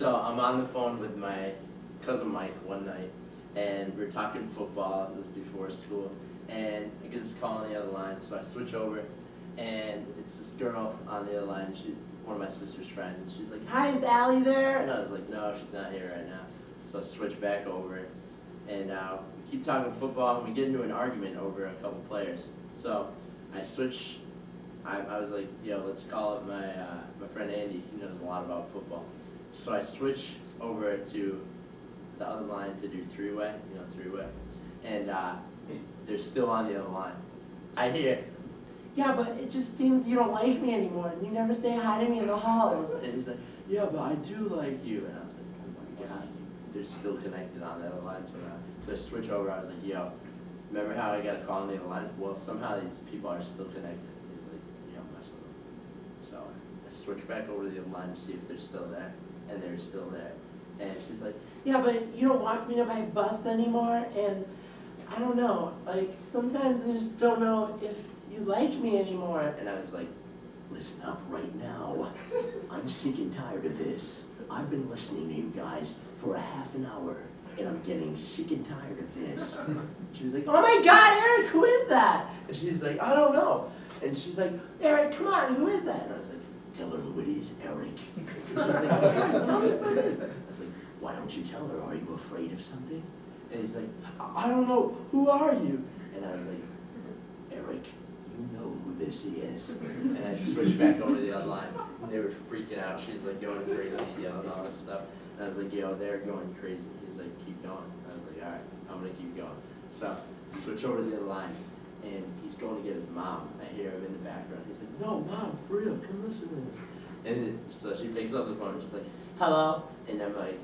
So I'm on the phone with my cousin Mike one night, and we're talking football. It was before school, and I get this call on the other line. So I switch over, and it's this girl on the other line. She's one of my sister's friends. She's like, "Hi, is Allie there?" And I was like, "No, she's not here right now." So I switch back over, and we keep talking football, and we get into an argument over a couple players. So I switch. I was like, "Yo, let's call up my friend Andy. He knows a lot about football." So I switch over to the other line to do three-way, and they're still on the other line. I hear, "Yeah, but it just seems you don't like me anymore, and you never say hi to me in the halls." And he's like, "Yeah, but I do like you." And I was like, "Oh my God, they're still connected on the other line somehow." So I switch over. I was like, "Yo, remember how I got a call on the other line? Well, somehow these people are still connected." He's like, "Yeah, mess with them." So I switch back over to the other line to see if they're still there, and they're still there. And she's like, "Yeah, but you don't walk me to my bus anymore, and I don't know, like, sometimes I just don't know if you like me anymore." And I was like, Listen up right now. I'm sick and tired of this. I've been listening to you guys for a half an hour, and I'm getting sick and tired of this. she was like, "Oh my God, Eric, who is that?" And she's like, "I don't know." And she's like, "Eric, come on, who is that?" And I was like, Tell her who it is, Eric. and she's like, "Eric, tell me who it is." I was like, why don't you tell her? Are you afraid of something? And he's like, I don't know, who are you?" And I was like, Eric, you know who this is. and I switched back over to the other line, and they were freaking out. She's like going crazy, yelling all this stuff. And I was like, "Yo, they're going crazy." He's like, "Keep going." I was like, "All right, I'm gonna keep going." So I switch over to the other line, and he's going to get his mom. I hear him in the background. He's like, "No, Mom, for real, come listen to this." And so she picks up the phone, and she's like, "Hello," and I'm like,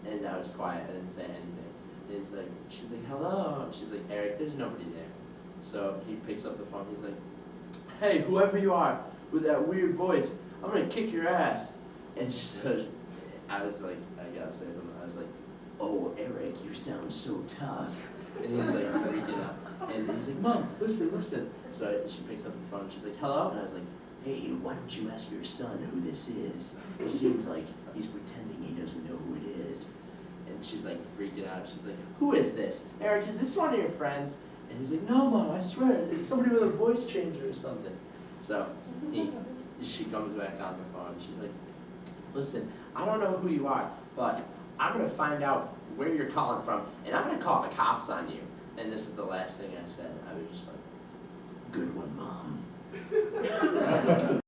and I was quiet. I didn't say anything. And he's like, she's like, "Hello." And she's like, "Eric, there's nobody there." So he picks up the phone. He's like, "Hey, whoever you are with that weird voice, I'm gonna kick your ass." And so I was like, I gotta say something. I was like, Oh, Eric, you sound so tough. and he's like freaking out. And he's like, "Mom, listen, listen." So she picks up the phone. She's like, "Hello?" And I was like, Hey, why don't you ask your son who this is? He seems like he's pretending he doesn't know who it is. and she's like freaking out. She's like, "Who is this? Eric, is this one of your friends?" And he's like, "No, Mom, I swear, it's somebody with a voice changer or something." So she comes back on the phone. She's like, "Listen, I don't know who you are, but I'm going to find out where you're calling from, and I'm going to call the cops on you." And this is the last thing I said. I was just like, Good one, Mom.